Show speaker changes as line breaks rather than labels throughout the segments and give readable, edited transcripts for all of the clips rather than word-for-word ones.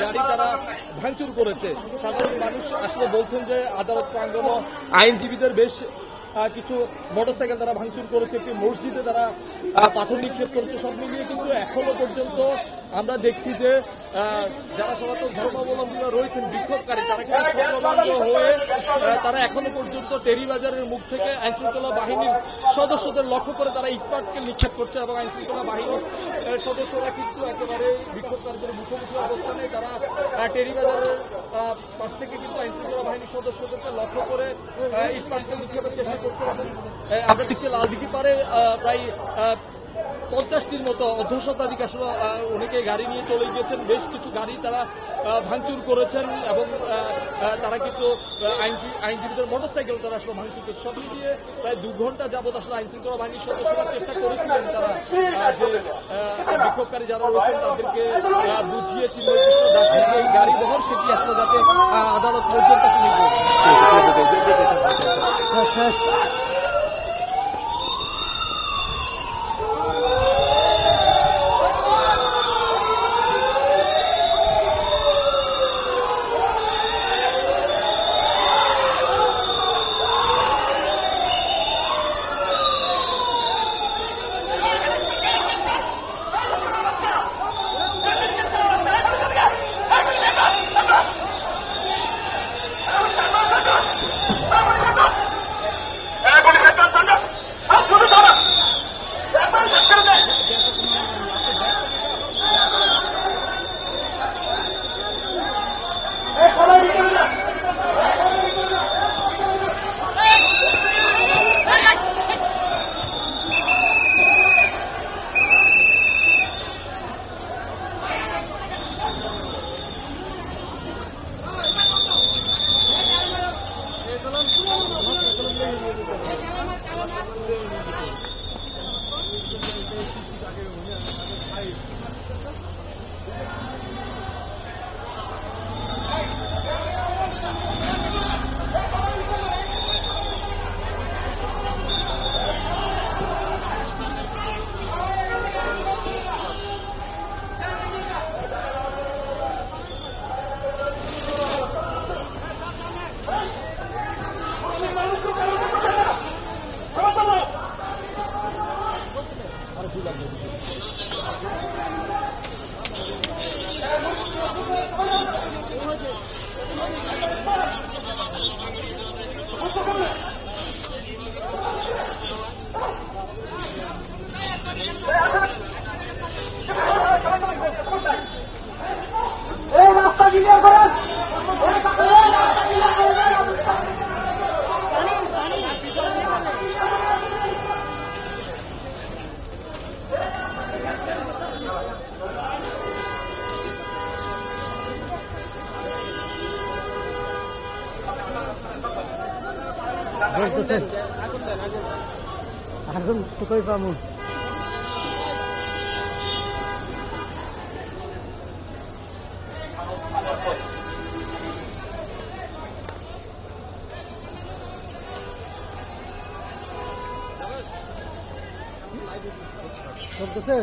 গাড়ি তারা ভাঙচুর করেছে। সাধারণ মানুষ আসলে বলছেন যে আদালত প্রাঙ্গণ আইনজীবীদের বেশ কিছু মোটরসাইকেল তারা ভাঙচুর করেছে, একটি মসজিদে তারা পাথর নিক্ষেপ করেছে। সব মিলিয়ে কিন্তু এখনো পর্যন্ত আমরা দেখছি যে যারা সনাতন ধর্মাবলম্বীরা রয়েছেন, বিক্ষোভকারী, তারা কিন্তু ছত্রভঙ্গ হয়ে তারা এখনো পর্যন্ত টেরিবাজারের মুখ থেকে আইনশৃঙ্খলা বাহিনীর সদস্যদের লক্ষ্য করে তারা ইটপাটকেল নিক্ষেপ করছে এবং আইনশৃঙ্খলা বাহিনীর সদস্যরা কিন্তু একেবারে বিক্ষোভকারীদের মুখোমুখি অবস্থানে তারা টেরিবাজারের পাশ থেকে কিন্তু আইনশৃঙ্খলা বাহিনীর সদস্যদেরকে লক্ষ্য করে ইটপাটকেল নিক্ষেপের চেষ্টা করছে। আমরা দেখছি লালদিঘি পারে প্রায় 50টির মতো অর্ধশতাধিক আসলে অনেকে গাড়ি নিয়ে চলে গিয়েছেন। বেশ কিছু গাড়ি তারা ভাঙচুর করেছেন এবং তারা কিন্তু আইনজীবীদের মোটরসাইকেল তারা আসলে ভাঙচুর করেছে। সব মিলিয়ে প্রায় 2 ঘন্টা যাবত আসলে আইনশৃঙ্খলা বাহিনীর সদস্যরা চেষ্টা করেছিলেন তারা যে বিক্ষোভকারী যারা রয়েছেন তাদেরকে বুঝিয়ে চিন্ময় কৃষ্ণ দাসের এই গাড়ি বহর সেটি আসলে যাতে আদালত পর্যন্ত
আগুন তো কই পামু। চলতেছে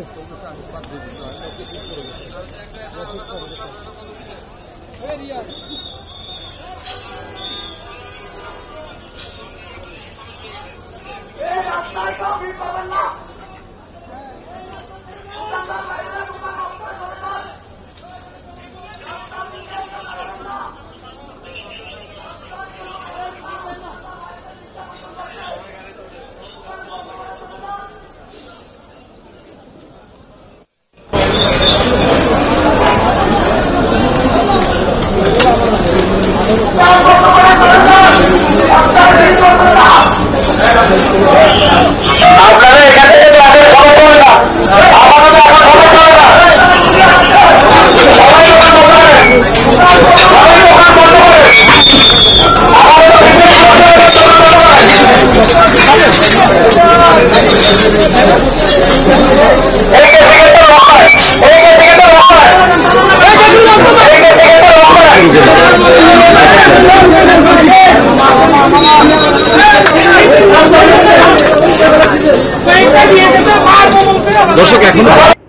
দর্শক এখন